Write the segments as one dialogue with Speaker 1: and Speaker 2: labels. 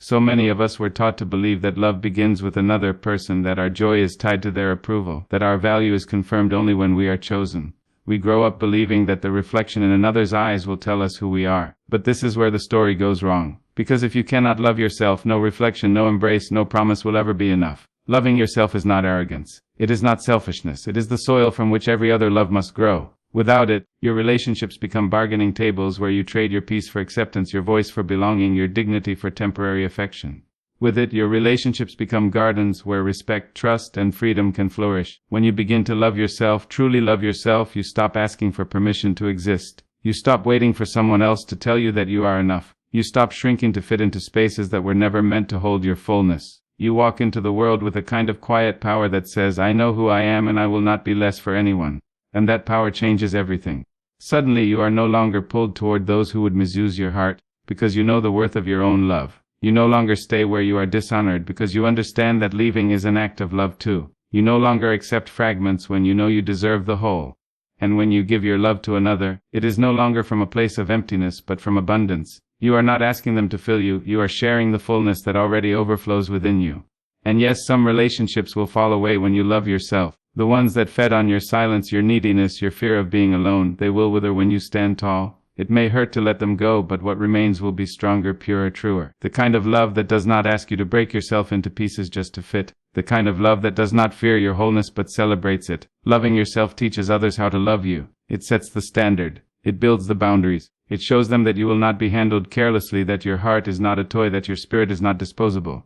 Speaker 1: So many of us were taught to believe that love begins with another person, that our joy is tied to their approval, that our value is confirmed only when we are chosen. We grow up believing that the reflection in another's eyes will tell us who we are. But this is where the story goes wrong. Because if you cannot love yourself, no reflection, no embrace, no promise will ever be enough. Loving yourself is not arrogance. It is not selfishness. It is the soil from which every other love must grow. Without it, your relationships become bargaining tables where you trade your peace for acceptance, your voice for belonging, your dignity for temporary affection. With it, your relationships become gardens where respect, trust, and freedom can flourish. When you begin to love yourself, truly love yourself, you stop asking for permission to exist. You stop waiting for someone else to tell you that you are enough. You stop shrinking to fit into spaces that were never meant to hold your fullness. You walk into the world with a kind of quiet power that says, I know who I am and I will not be less for anyone. And that power changes everything. Suddenly you are no longer pulled toward those who would misuse your heart, because you know the worth of your own love. You no longer stay where you are dishonored, because you understand that leaving is an act of love too. You no longer accept fragments when you know you deserve the whole. And when you give your love to another, it is no longer from a place of emptiness but from abundance. You are not asking them to fill you, you are sharing the fullness that already overflows within you. And yes, some relationships will fall away when you love yourself. The ones that fed on your silence, your neediness, your fear of being alone, they will wither when you stand tall. It may hurt to let them go, but what remains will be stronger, purer, truer. The kind of love that does not ask you to break yourself into pieces just to fit. The kind of love that does not fear your wholeness but celebrates it. Loving yourself teaches others how to love you. It sets the standard. It builds the boundaries. It shows them that you will not be handled carelessly, that your heart is not a toy, that your spirit is not disposable.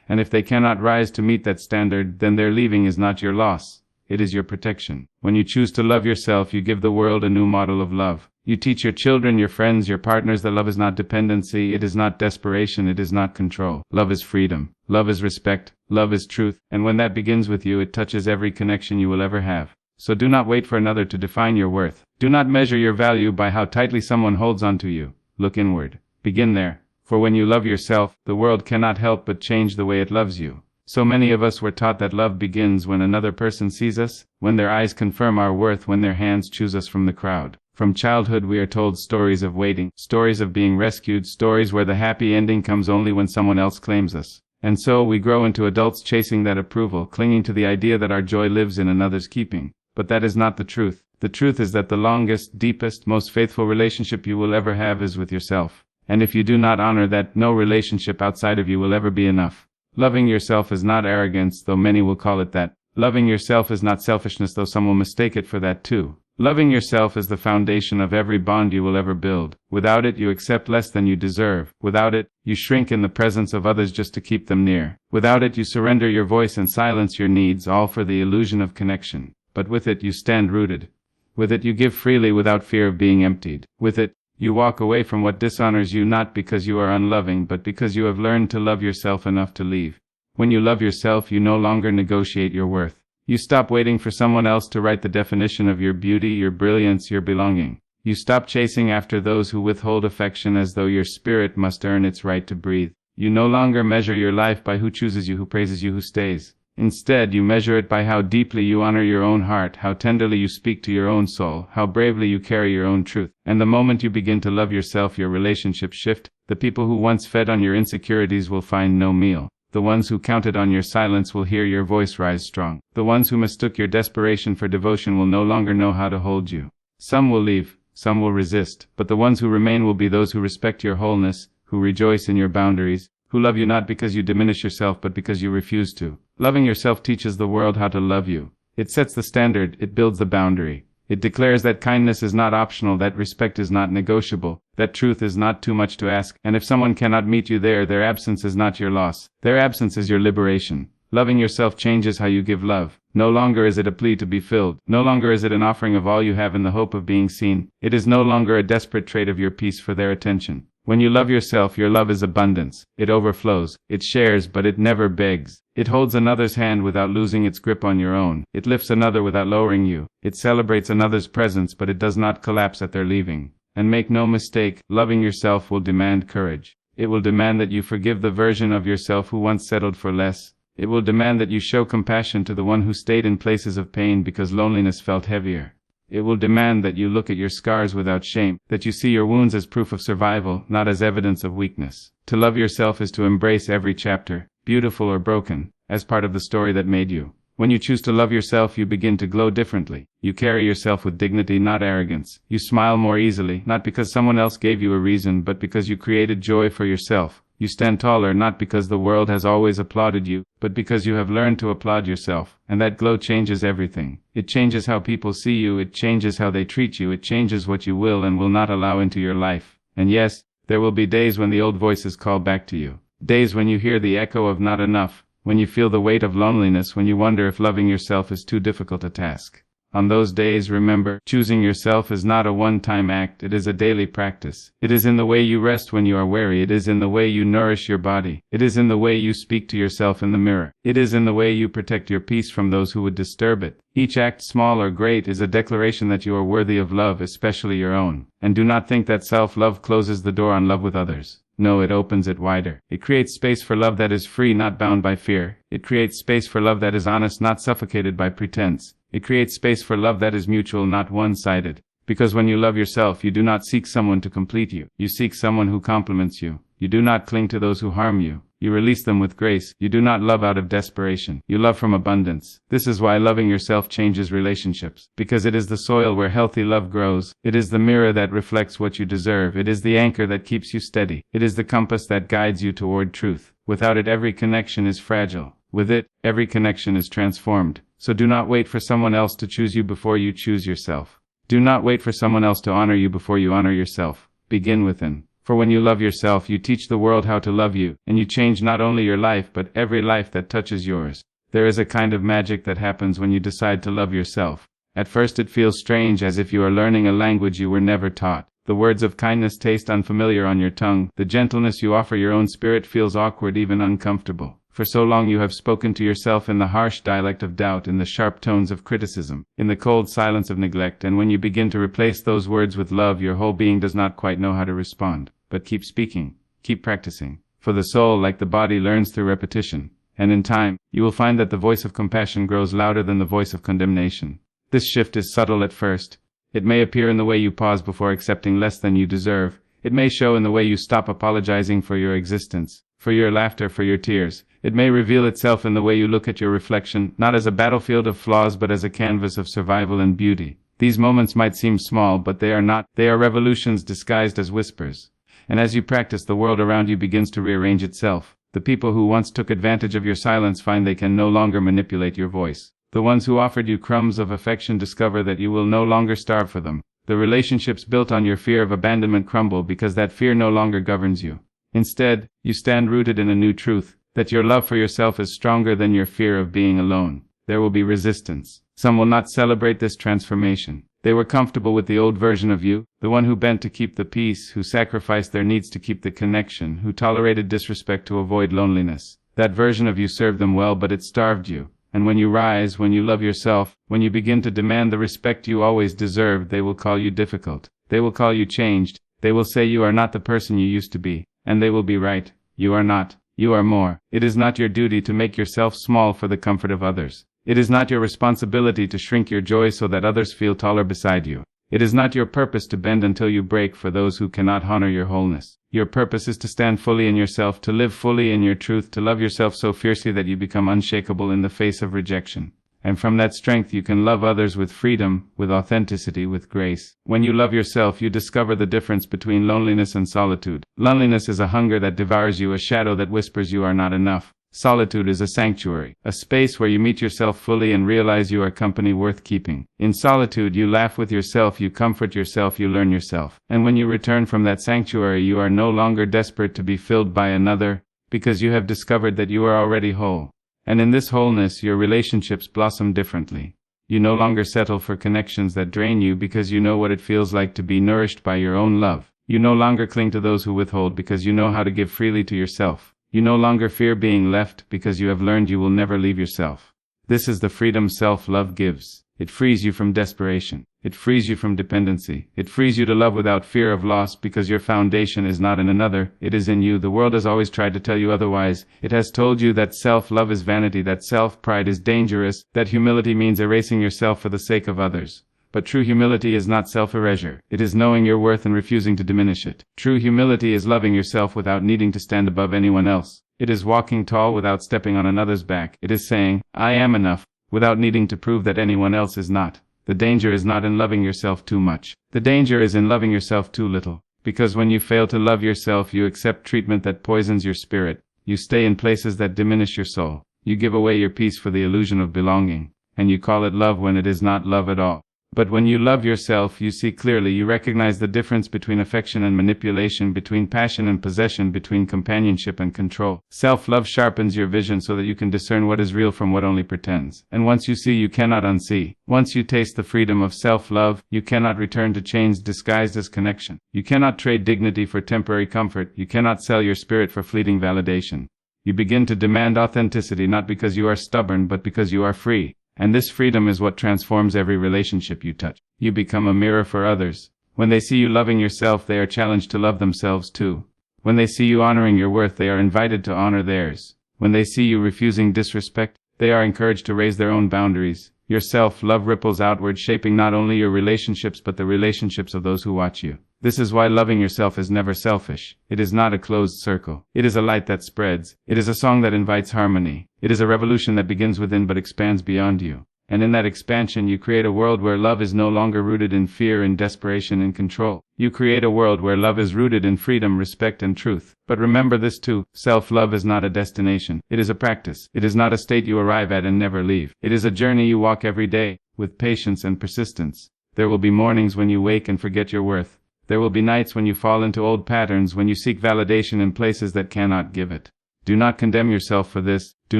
Speaker 1: And if they cannot rise to meet that standard, then their leaving is not your loss. It is your protection. When you choose to love yourself, you give the world a new model of love. You teach your children, your friends, your partners that love is not dependency, it is not desperation, it is not control. Love is freedom. Love is respect. Love is truth. And when that begins with you, it touches every connection you will ever have. So do not wait for another to define your worth. Do not measure your value by how tightly someone holds onto you. Look inward. Begin there. For when you love yourself, the world cannot help but change the way it loves you. So many of us were taught that love begins when another person sees us, when their eyes confirm our worth, when their hands choose us from the crowd. From childhood we are told stories of waiting, stories of being rescued, stories where the happy ending comes only when someone else claims us. And so we grow into adults chasing that approval, clinging to the idea that our joy lives in another's keeping. But that is not the truth. The truth is that the longest, deepest, most faithful relationship you will ever have is with yourself. And if you do not honor that, no relationship outside of you will ever be enough. Loving yourself is not arrogance, though many will call it that. Loving yourself is not selfishness, though some will mistake it for that too. Loving yourself is the foundation of every bond you will ever build. Without it, you accept less than you deserve. Without it, you shrink in the presence of others just to keep them near. Without it, you surrender your voice and silence your needs, all for the illusion of connection. But with it, you stand rooted. With it, you give freely without fear of being emptied. With it, you walk away from what dishonors you, not because you are unloving, but because you have learned to love yourself enough to leave. When you love yourself, you no longer negotiate your worth. You stop waiting for someone else to write the definition of your beauty, your brilliance, your belonging. You stop chasing after those who withhold affection as though your spirit must earn its right to breathe. You no longer measure your life by who chooses you, who praises you, who stays. Instead, you measure it by how deeply you honor your own heart, how tenderly you speak to your own soul, how bravely you carry your own truth. And the moment you begin to love yourself, your relationships shift. The people who once fed on your insecurities will find no meal. The ones who counted on your silence will hear your voice rise strong. The ones who mistook your desperation for devotion will no longer know how to hold you. Some will leave, some will resist, but the ones who remain will be those who respect your wholeness, who rejoice in your boundaries, who love you not because you diminish yourself but because you refuse to. Loving yourself teaches the world how to love you. It sets the standard, it builds the boundary. It declares that kindness is not optional, that respect is not negotiable, that truth is not too much to ask, and if someone cannot meet you there, their absence is not your loss. Their absence is your liberation. Loving yourself changes how you give love. No longer is it a plea to be filled. No longer is it an offering of all you have in the hope of being seen. It is no longer a desperate trade of your peace for their attention. When you love yourself, your love is abundance. It overflows. It shares, but it never begs. It holds another's hand without losing its grip on your own. It lifts another without lowering you. It celebrates another's presence, but it does not collapse at their leaving. And make no mistake, loving yourself will demand courage. It will demand that you forgive the version of yourself who once settled for less. It will demand that you show compassion to the one who stayed in places of pain because loneliness felt heavier. It will demand that you look at your scars without shame, that you see your wounds as proof of survival, not as evidence of weakness. To love yourself is to embrace every chapter, beautiful or broken, as part of the story that made you. When you choose to love yourself, you begin to glow differently. You carry yourself with dignity, not arrogance. You smile more easily, not because someone else gave you a reason, but because you created joy for yourself. You stand taller not because the world has always applauded you, but because you have learned to applaud yourself. And that glow changes everything. It changes how people see you, it changes how they treat you, it changes what you will and will not allow into your life. And yes, there will be days when the old voices call back to you. Days when you hear the echo of not enough, when you feel the weight of loneliness, when you wonder if loving yourself is too difficult a task. On those days, remember, choosing yourself is not a one-time act, it is a daily practice. It is in the way you rest when you are weary, it is in the way you nourish your body, it is in the way you speak to yourself in the mirror, it is in the way you protect your peace from those who would disturb it. Each act, small or great, is a declaration that you are worthy of love, especially your own. And do not think that self-love closes the door on love with others. No, it opens it wider. It creates space for love that is free, not bound by fear. It creates space for love that is honest, not suffocated by pretense. It creates space for love that is mutual, not one-sided. Because when you love yourself, you do not seek someone to complete you. You seek someone who complements you. You do not cling to those who harm you. You release them with grace. You do not love out of desperation. You love from abundance. This is why loving yourself changes relationships. Because it is the soil where healthy love grows. It is the mirror that reflects what you deserve. It is the anchor that keeps you steady. It is the compass that guides you toward truth. Without it, every connection is fragile. With it, every connection is transformed. So do not wait for someone else to choose you before you choose yourself. Do not wait for someone else to honor you before you honor yourself. Begin within. For when you love yourself, you teach the world how to love you, and you change not only your life but every life that touches yours. There is a kind of magic that happens when you decide to love yourself. At first it feels strange, as if you are learning a language you were never taught. The words of kindness taste unfamiliar on your tongue. The gentleness you offer your own spirit feels awkward, even uncomfortable. For so long you have spoken to yourself in the harsh dialect of doubt, in the sharp tones of criticism, in the cold silence of neglect, and when you begin to replace those words with love, your whole being does not quite know how to respond. But keep speaking, keep practicing. For the soul, like the body, learns through repetition. And in time, you will find that the voice of compassion grows louder than the voice of condemnation. This shift is subtle at first. It may appear in the way you pause before accepting less than you deserve. It may show in the way you stop apologizing for your existence, for your laughter, for your tears. It may reveal itself in the way you look at your reflection, not as a battlefield of flaws but as a canvas of survival and beauty. These moments might seem small, but they are not. They are revolutions disguised as whispers. And as you practice, the world around you begins to rearrange itself. The people who once took advantage of your silence find they can no longer manipulate your voice. The ones who offered you crumbs of affection discover that you will no longer starve for them. The relationships built on your fear of abandonment crumble because that fear no longer governs you. Instead, you stand rooted in a new truth, that your love for yourself is stronger than your fear of being alone. There will be resistance. Some will not celebrate this transformation. They were comfortable with the old version of you, the one who bent to keep the peace, who sacrificed their needs to keep the connection, who tolerated disrespect to avoid loneliness. That version of you served them well, but it starved you. And when you rise, when you love yourself, when you begin to demand the respect you always deserved, they will call you difficult. They will call you changed. They will say you are not the person you used to be. And they will be right. You are not. You are more. It is not your duty to make yourself small for the comfort of others. It is not your responsibility to shrink your joy so that others feel taller beside you. It is not your purpose to bend until you break for those who cannot honor your wholeness. Your purpose is to stand fully in yourself, to live fully in your truth, to love yourself so fiercely that you become unshakable in the face of rejection. And from that strength you can love others with freedom, with authenticity, with grace. When you love yourself, you discover the difference between loneliness and solitude. Loneliness is a hunger that devours you, a shadow that whispers you are not enough. Solitude is a sanctuary, a space where you meet yourself fully and realize you are company worth keeping. In solitude you laugh with yourself, you comfort yourself, you learn yourself. And when you return from that sanctuary, you are no longer desperate to be filled by another, because you have discovered that you are already whole. And in this wholeness your relationships blossom differently. You no longer settle for connections that drain you because you know what it feels like to be nourished by your own love. You no longer cling to those who withhold because you know how to give freely to yourself. You no longer fear being left because you have learned you will never leave yourself. This is the freedom self-love gives. It frees you from desperation. It frees you from dependency. It frees you to love without fear of loss because your foundation is not in another, it is in you. The world has always tried to tell you otherwise. It has told you that self-love is vanity, that self-pride is dangerous, that humility means erasing yourself for the sake of others. But true humility is not self-erasure. It is knowing your worth and refusing to diminish it. True humility is loving yourself without needing to stand above anyone else. It is walking tall without stepping on another's back. It is saying, I am enough, without needing to prove that anyone else is not. The danger is not in loving yourself too much. The danger is in loving yourself too little. Because when you fail to love yourself, you accept treatment that poisons your spirit. You stay in places that diminish your soul. You give away your peace for the illusion of belonging. And you call it love when it is not love at all. But when you love yourself, you see clearly. You recognize the difference between affection and manipulation, between passion and possession, between companionship and control. Self-love sharpens your vision so that you can discern what is real from what only pretends. And once you see, you cannot unsee. Once you taste the freedom of self-love, you cannot return to chains disguised as connection. You cannot trade dignity for temporary comfort. You cannot sell your spirit for fleeting validation. You begin to demand authenticity, not because you are stubborn, but because you are free. And this freedom is what transforms every relationship you touch. You become a mirror for others. When they see you loving yourself, they are challenged to love themselves too. When they see you honoring your worth, they are invited to honor theirs. When they see you refusing disrespect, they are encouraged to raise their own boundaries. Your self-love ripples outward, shaping not only your relationships but the relationships of those who watch you. This is why loving yourself is never selfish. It is not a closed circle. It is a light that spreads. It is a song that invites harmony. It is a revolution that begins within but expands beyond you. And in that expansion, you create a world where love is no longer rooted in fear and desperation and control. You create a world where love is rooted in freedom, respect, and truth. But remember this too, self-love is not a destination. It is a practice. It is not a state you arrive at and never leave. It is a journey you walk every day, with patience and persistence. There will be mornings when you wake and forget your worth. There will be nights when you fall into old patterns, when you seek validation in places that cannot give it. Do not condemn yourself for this. Do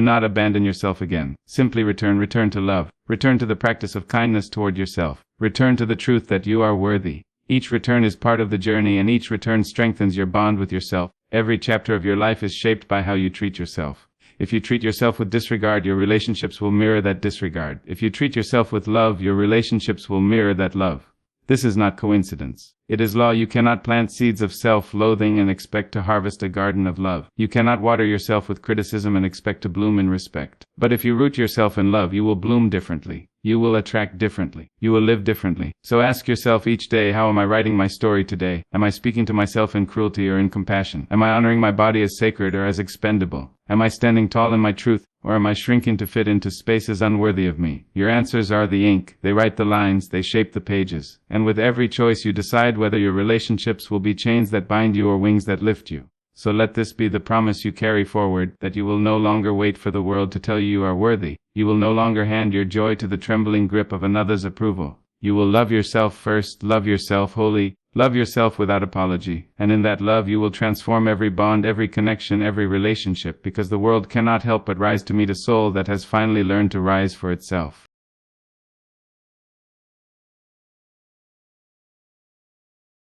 Speaker 1: not abandon yourself again. Simply return to love. Return to the practice of kindness toward yourself. Return to the truth that you are worthy. Each return is part of the journey, and each return strengthens your bond with yourself. Every chapter of your life is shaped by how you treat yourself. If you treat yourself with disregard, your relationships will mirror that disregard. If you treat yourself with love, your relationships will mirror that love. This is not coincidence. It is law. You cannot plant seeds of self-loathing and expect to harvest a garden of love. You cannot water yourself with criticism and expect to bloom in respect. But if you root yourself in love, you will bloom differently. You will attract differently. You will live differently. So ask yourself each day, how am I writing my story today? Am I speaking to myself in cruelty or in compassion? Am I honoring my body as sacred or as expendable? Am I standing tall in my truth, or am I shrinking to fit into spaces unworthy of me? Your answers are the ink. They write the lines, they shape the pages. And with every choice you decide whether your relationships will be chains that bind you or wings that lift you. So let this be the promise you carry forward, that you will no longer wait for the world to tell you you are worthy. You will no longer hand your joy to the trembling grip of another's approval. You will love yourself first, love yourself wholly, love yourself without apology. And in that love you will transform every bond, every connection, every relationship, because the world cannot help but rise to meet a soul that has finally learned to rise for itself.